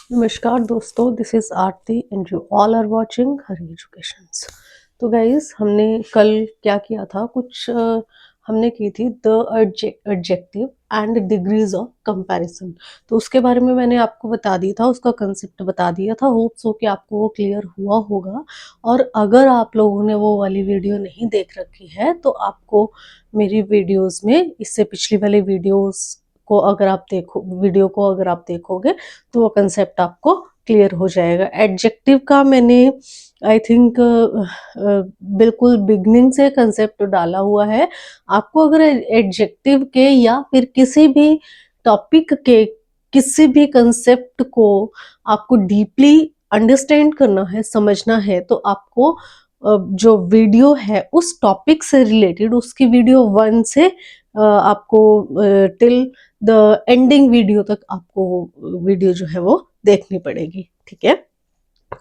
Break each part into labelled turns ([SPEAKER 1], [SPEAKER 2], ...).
[SPEAKER 1] नमस्कार दोस्तों, this is Aarti and you all are watching Hari educations. तो गाइस, हमने कल क्या किया था, हमने की थी the adjective and degrees of comparison. तो उसके बारे में मैंने आपको बता दिया था, उसका कंसेप्ट बता दिया था। होप सो कि आपको वो क्लियर हुआ होगा। और अगर आप लोगों ने वो वाली वीडियो नहीं देख रखी है तो आपको मेरी वीडियोस में, इससे पिछली वाली वीडियोस को अगर आप देखोगे तो वो कंसेप्ट आपको क्लियर हो जाएगा। एडजेक्टिव का मैंने आई थिंक बिल्कुल बिगनिंग से कंसेप्ट डाला हुआ है। आपको अगर एडजेक्टिव के या फिर किसी भी टॉपिक के किसी भी कंसेप्ट को आपको डीपली अंडरस्टैंड करना है, समझना है, तो आपको जो वीडियो है उस टॉपिक से रिलेटेड, उसकी वीडियो 1 से आपको टिल द एंडिंग वीडियो तक आपको वीडियो जो है वो देखनी पड़ेगी। ठीक है,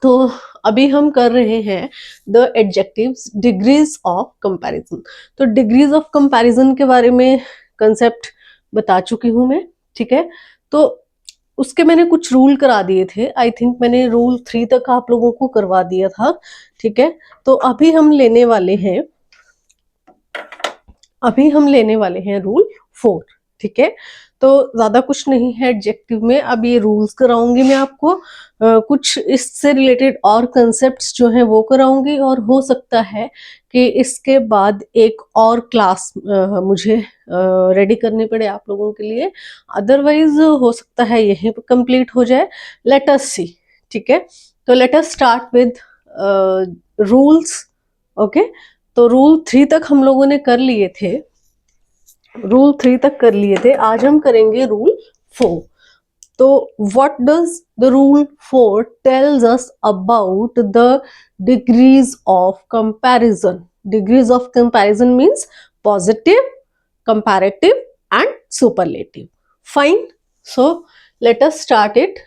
[SPEAKER 1] तो अभी हम कर रहे हैं the adjectives degrees of comparison. तो डिग्रीज ऑफ कंपैरिजन के बारे में कंसेप्ट बता चुकी हूं मैं। ठीक है, तो उसके मैंने कुछ रूल करा दिए थे। आई थिंक मैंने रूल 3 तक आप लोगों को करवा दिया था। ठीक है, तो अभी हम लेने वाले हैं रूल 4। ठीक है, तो ज्यादा कुछ नहीं है एडजेक्टिव में। अब ये रूल्स कराऊंगी मैं आपको, कुछ इससे रिलेटेड और कंसेप्ट्स जो हैं वो कराऊंगी, और हो सकता है कि इसके बाद एक और क्लास मुझे रेडी करनी पड़े आप लोगों के लिए। अदरवाइज हो सकता है यहीं पर कंप्लीट हो जाए। लेट अस सी। ठीक है, तो let us start with rules. Okay, तो रूल 3 तक हम लोगों ने कर लिए थे। आज हम करेंगे रूल 4। तो what does the rule 4 tells us about the degrees of comparison? Degrees of comparison means positive, comparative and superlative. Fine. So let us start it.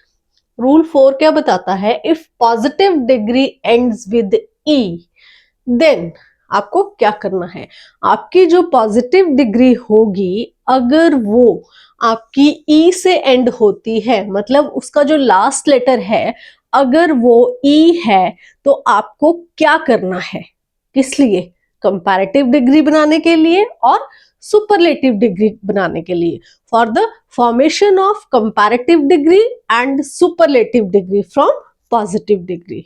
[SPEAKER 1] Rule 4 क्या बताता है? If positive degree ends with E, then आपको क्या करना है? आपकी जो positive degree होगी, अगर वो आपकी ई से एंड होती है, मतलब उसका जो लास्ट लेटर है अगर वो ई है, तो आपको क्या करना है? किस लिए? कंपैरेटिव डिग्री बनाने के लिए और सुपरलेटिव डिग्री बनाने के लिए। For the formation of comparative degree and superlative degree from positive degree.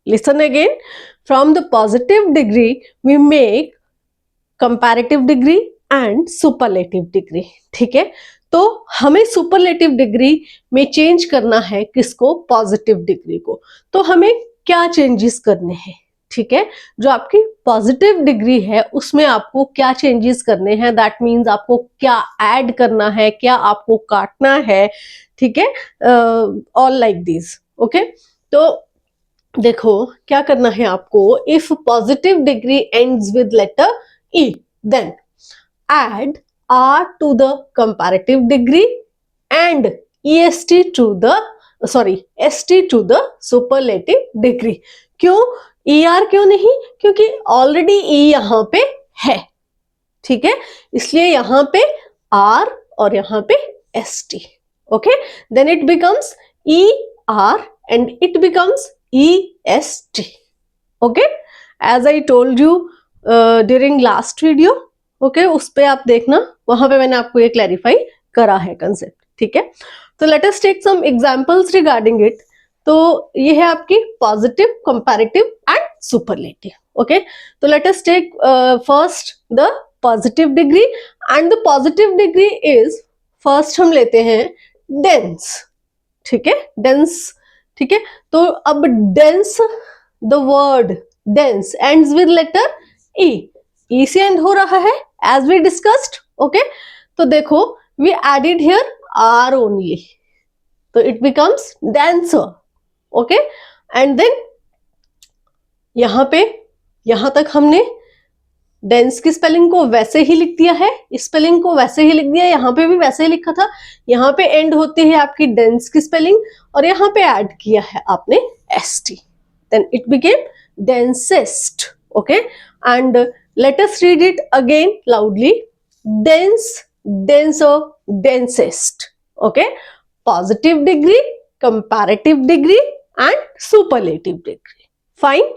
[SPEAKER 1] Listen again. From the positive degree, we make comparative degree and superlative degree. ठीक है, तो हमें सुपरलेटिव डिग्री में चेंज करना है किसको? पॉजिटिव डिग्री को। तो हमें क्या चेंजेस करने हैं? ठीक है, जो आपकी पॉजिटिव डिग्री है उसमें आपको क्या चेंजेस करने हैं? दैट मीन्स आपको क्या ऐड करना है, क्या आपको काटना है। ठीक है, ऑल लाइक दिस। ओके, तो देखो क्या करना है आपको। If positive degree ends with letter E, then add r to the comparative degree and est to the st to the superlative degree. क्यों er क्यों नहीं? क्योंकि ऑलरेडी e यहां पे है। ठीक है, इसलिए यहां पे r और यहां पे st. Okay, then it becomes er and it becomes est. Okay, as I told you during last video. Okay, उस पे आप देखना, वहां पे मैंने आपको ये क्लैरिफाई करा है कंसेप्ट। ठीक है, तो let us take some examples regarding it. तो ये है आपकी positive, comparative and superlative. Okay, तो let us take first the positive degree, and the positive degree is, first हम लेते हैं डेंस। ठीक है, डेंस। ठीक है, तो अब dense, the word dense ends with letter E. E से एंड हो रहा है एज वी डिस्कस्ड। ओके, तो देखो we added here R only, तो it becomes denser. Okay, and then यहां तक हमने डेंस की स्पेलिंग को वैसे ही लिख दिया है, स्पेलिंग को वैसे ही लिख दिया, यहां पे भी वैसे ही लिखा था। यहां पे एंड होती है आपकी डेंस की स्पेलिंग, और यहां पे ऐड किया है आपने st, then it became densest. Okay, and let us read it again loudly. Dense, denser, densest. Okay, positive degree, comparative degree and superlative degree. Fine.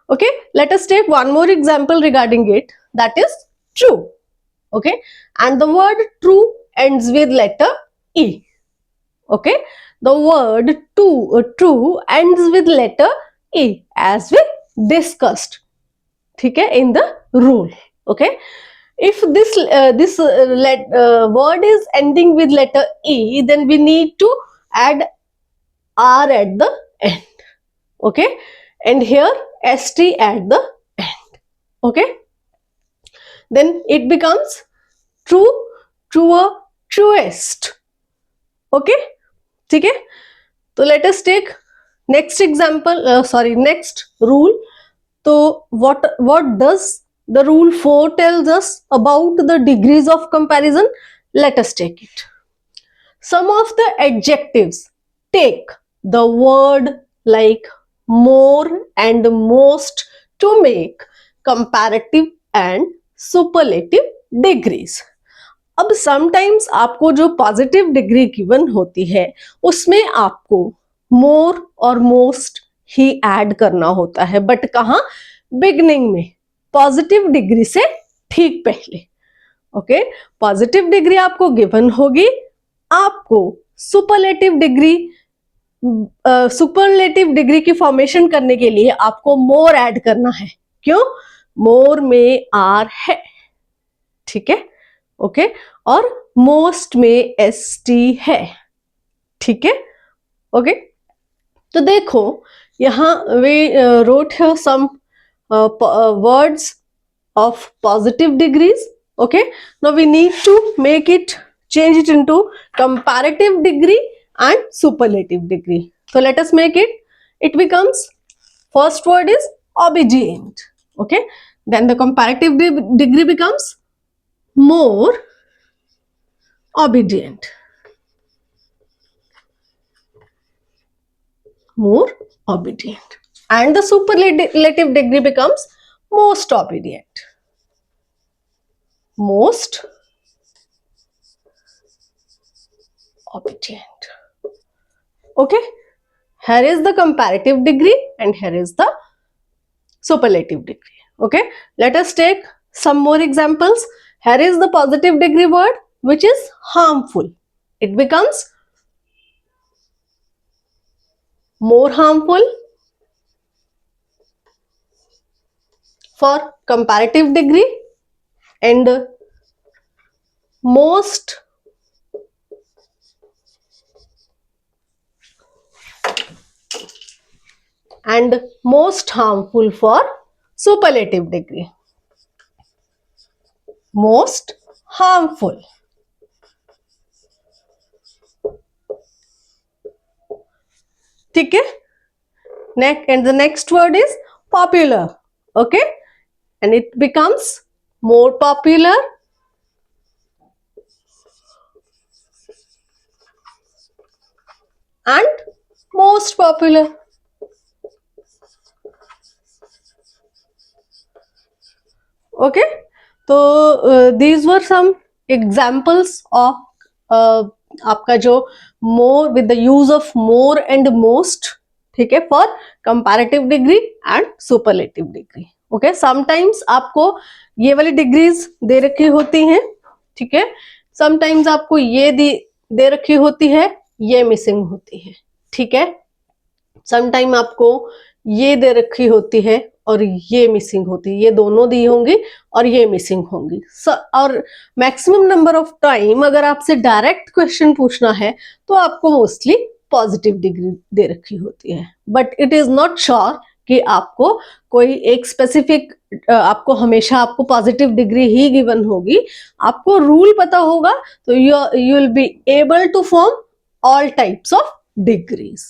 [SPEAKER 1] Okay, let us take one more example regarding it, that is true. Okay, and the word true ends with letter E. Okay, the word true ends with letter E as we discussed. ठीक है, in the rule. Okay, if this word is ending with letter E, then we need to add R at the end. Okay, and here ST at the end. Okay, then it becomes true, truer, truest. Okay, ठीक है. तो let us take next example, next rule. So what does the rule 4 tells us about the degrees of comparison? Let us take it. Some of the adjectives take the word like more and most to make comparative and superlative degrees. अब sometimes आपको जो positive degree given होती है उसमें आपको मोर और most ही add करना होता है, बट कहाँ? बिगनिंग में, पॉजिटिव डिग्री से ठीक पहले. ओके, पॉजिटिव डिग्री आपको गिवन होगी, आपको सुपरलेटिव डिग्री की फॉर्मेशन करने के लिए आपको मोर ऐड करना है. क्यों? मोर में आर है. ठीक है. ओके, और मोस्ट में ST है. ठीक है. ओके, तो देखो यहां वे रोट है some words of positive degrees. Okay, now we need to make it, change it into comparative degree and superlative degree. So let us make it. It becomes, first word is obedient. Okay, then the comparative degree becomes more obedient. More obedient. And the superlative degree becomes most obedient. Most obedient. Okay, here is the comparative degree and here is the superlative degree. Okay, let us take some more examples. Here is the positive degree word which is harmful. It becomes more harmful. For comparative degree, and most harmful for superlative degree. Most harmful. ठीक है. And the next word is popular. Okay, and it becomes more popular, and most popular. Okay, so these were some examples of आपका जो more with the use of more and most. ठीक है, for comparative degree and superlative degree. Okay, sometimes आपको ये वाली degrees दे रखी होती हैं. ठीक है, समटाइम्स आपको ये दे रखी होती है, ये मिसिंग होती है. ठीक है, समटाइम आपको ये दे रखी होती है और ये मिसिंग होती है. ये दोनों दी होंगी और ये मिसिंग होंगी. और मैक्सिमम नंबर ऑफ टाइम अगर आपसे डायरेक्ट क्वेश्चन पूछना है तो आपको मोस्टली पॉजिटिव डिग्री दे रखी होती है. But it is not sure कि आपको कोई एक स्पेसिफिक, आपको हमेशा आपको पॉजिटिव डिग्री ही गिवन होगी. आपको रूल पता होगा तो you will be able to form all types of degrees.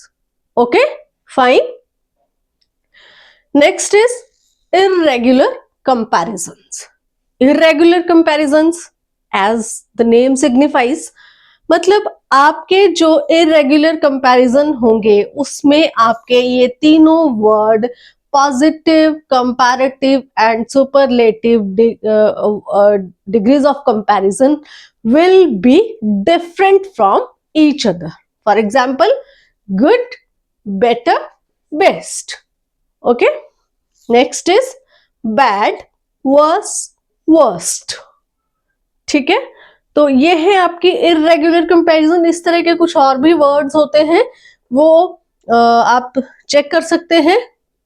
[SPEAKER 1] Okay, fine. Next is irregular comparisons. Irregular comparisons, as the name signifies, मतलब आपके जो irregular comparison होंगे उसमें आपके ये तीनों word positive, comparative and superlative degrees of comparison will be different from each other. For example, good, better, best. Okay, next is bad, worse, worst. ठीक है, तो ये है आपकी इर्रेगुलर कंपैरिजन। इस तरह के कुछ और भी वर्ड्स होते हैं, वो आप चेक कर सकते हैं।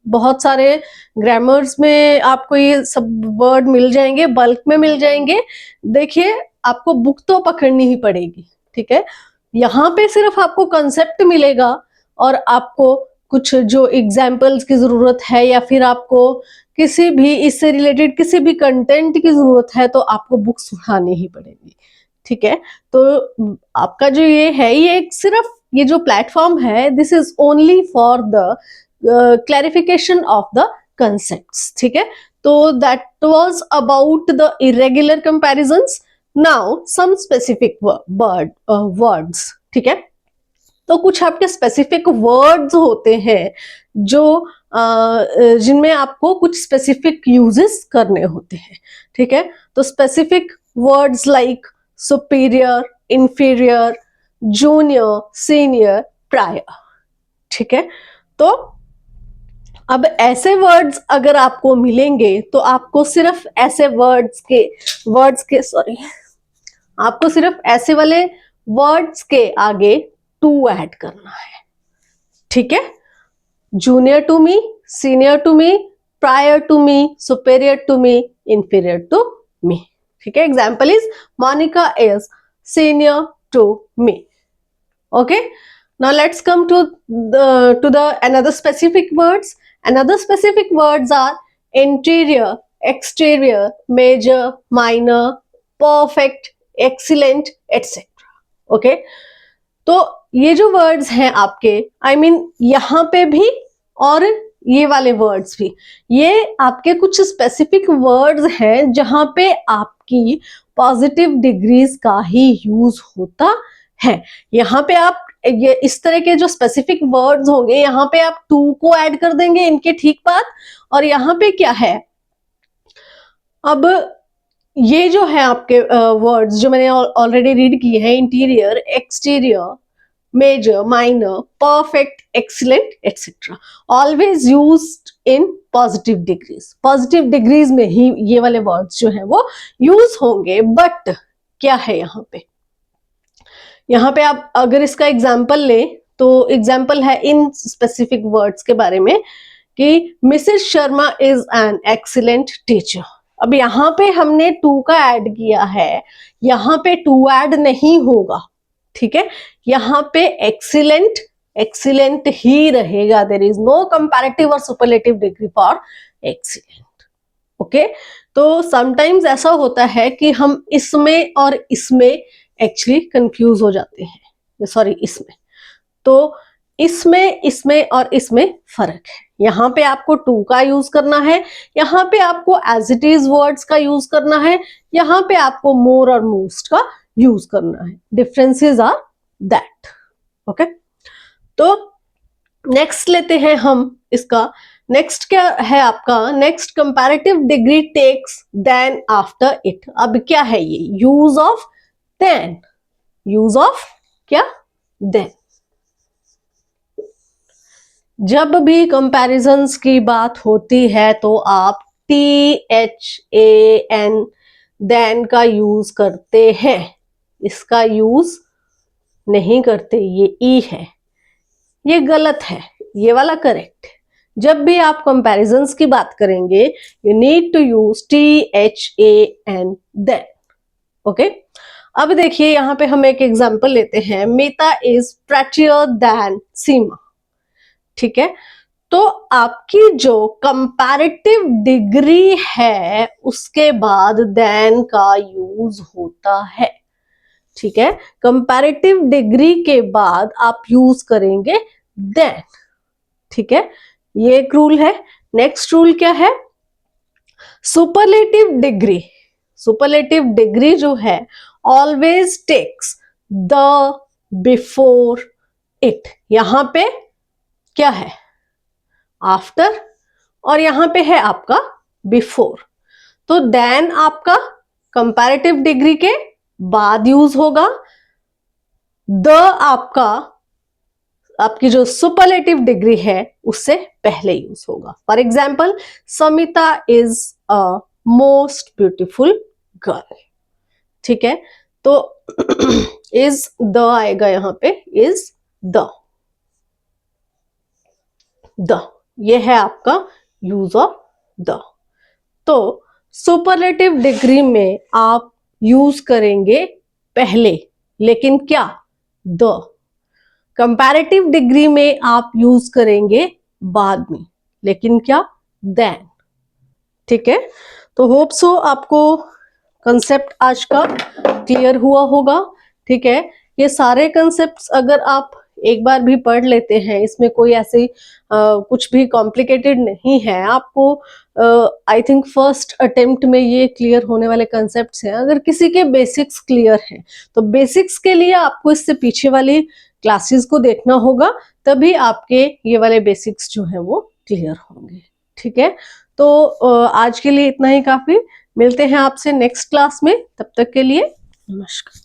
[SPEAKER 1] बहुत सारे ग्रामर्स में आपको ये सब वर्ड मिल जाएंगे, बल्क में मिल जाएंगे। देखिए, आपको बुक तो पकड़नी ही पड़ेगी, ठीक है। यहाँ पे सिर्फ आपको कंसेप्ट मिलेगा और आपको कुछ जो एग्जाम्पल्स की जरूरत है या फिर आपको किसी भी इससे रिलेटेड किसी भी कंटेंट की जरूरत है तो आपको बुक्स उठानी ही पड़ेगी, ठीक है। तो आपका जो ये है, ये सिर्फ ये जो प्लेटफॉर्म है, this is only for the clarification of the concepts, ठीक है। तो that was about the irregular comparisons. Now some specific words, ठीक है। तो कुछ आपके स्पेसिफिक वर्ड्स होते हैं जो जिनमें आपको कुछ स्पेसिफिक यूजेस करने होते हैं, ठीक है। तो specific words like superior, inferior, junior, senior, prior, ठीक है। तो अब ऐसे वर्ड्स अगर आपको मिलेंगे तो आपको सिर्फ ऐसे आपको सिर्फ ऐसे वाले वर्ड्स के आगे टू ऐड करना है, ठीक है। Junior to me, senior to me, prior to me, superior to me, inferior to me, ठीक है। Example is Monica is senior to me. Okay, now let's come to the another specific words. Another specific words are interior, exterior, major, minor, perfect, excellent, etc. Okay, तो ये जो words हैं आपके, I mean यहाँ पे भी और ये वाले वर्ड्स भी, ये आपके कुछ स्पेसिफिक वर्ड्स हैं जहां पे आपकी पॉजिटिव डिग्रीज का ही यूज होता है। यहाँ पे आप ये इस तरह के जो स्पेसिफिक वर्ड्स होंगे, यहाँ पे आप टू को ऐड कर देंगे, इनके ठीक बात। और यहाँ पे क्या है, अब ये जो है आपके वर्ड्स जो मैंने ऑलरेडी रीड किए हैं, interior, exterior, major, minor, perfect, excellent, etcetera, always used in positive degrees. Positive degrees में ही ये वाले वर्ड्स जो हैं वो यूज होंगे। बट क्या है यहाँ पे आप अगर इसका एग्जाम्पल लें तो एग्जाम्पल है इन स्पेसिफिक वर्ड्स के बारे में कि Mrs Sharma is an excellent teacher. अब यहाँ पे हमने टू का ऐड किया है, यहाँ पे टू ऐड नहीं होगा, ठीक है। यहाँ पे एक्सीलेंट एक्सीलेंट ही रहेगा। देयर इज नो कंपैरेटिव और superlative degree for excellent. Okay, तो समटाइम्स ऐसा होता है कि हम इसमें और इसमें एक्चुअली कंफ्यूज हो जाते हैं, सॉरी इसमें, तो इसमें और इसमें फर्क है। यहाँ पे आपको टू का यूज करना है, यहाँ पे आपको एज इट इज वर्ड्स का यूज करना है, यहाँ पे आपको मोर और मोस्ट का यूज करना है। Differences are that. ओके, तो नेक्स्ट लेते हैं हम इसका। नेक्स्ट क्या है आपका, next comparative degree takes than after it. अब क्या है ये, use of than, use of क्या, देन। जब भी कंपैरिजंस की बात होती है तो आप THAN देन का यूज करते हैं, इसका यूज नहीं करते। ये ई है, ये गलत है, ये वाला करेक्ट है। जब भी आप कंपैरिजंस की बात करेंगे you need to use THAN than. Okay, अब देखिए यहाँ पे हम एक एग्जांपल लेते हैं, मीता इज प्रेटियर देन सीमा, ठीक है। तो आपकी जो कंपैरेटिव डिग्री है उसके बाद देन का यूज होता है, ठीक है। कंपैरेटिव डिग्री के बाद आप यूज करेंगे देन, ठीक है। ये एक रूल है। नेक्स्ट रूल क्या है, सुपरलेटिव डिग्री। सुपरलेटिव डिग्री जो है always takes the before it. यहां पे क्या है, आफ्टर, और यहां पे है आपका बिफोर। तो देन आपका कंपैरेटिव डिग्री के बाद यूज होगा, द आपका आपकी जो सुपरलेटिव डिग्री है उससे पहले यूज होगा। For example, Samita is a most beautiful girl. ठीक है, तो इज द आएगा यहां पे, इज द ये है आपका यूज ऑफ द। तो सुपरलेटिव डिग्री में आप यूज करेंगे पहले, लेकिन क्या, द। कंपैरेटिव डिग्री में आप यूज करेंगे बाद में, लेकिन क्या, देन। ठीक है, तो होप सो आपको कंसेप्ट आज का क्लियर हुआ होगा। ठीक है, ये सारे कंसेप्ट्स अगर आप एक बार भी पढ़ लेते हैं, इसमें कोई ऐसे कुछ भी कॉम्प्लिकेटेड नहीं है। आपको आई थिंक फर्स्ट अटेम्प्ट में ये क्लियर होने वाले कंसेप्ट्स हैं। अगर किसी के बेसिक्स क्लियर हैं तो बेसिक्स के लिए आपको इससे पीछे वाली क्लासेस को देखना होगा, तभी आपके ये वाले बेसिक्स जो है वो क्लियर होंगे। ठीक है, तो आज के लिए इतना ही काफी। मिलते हैं आपसे नेक्स्ट क्लास में, तब तक के लिए नमस्कार।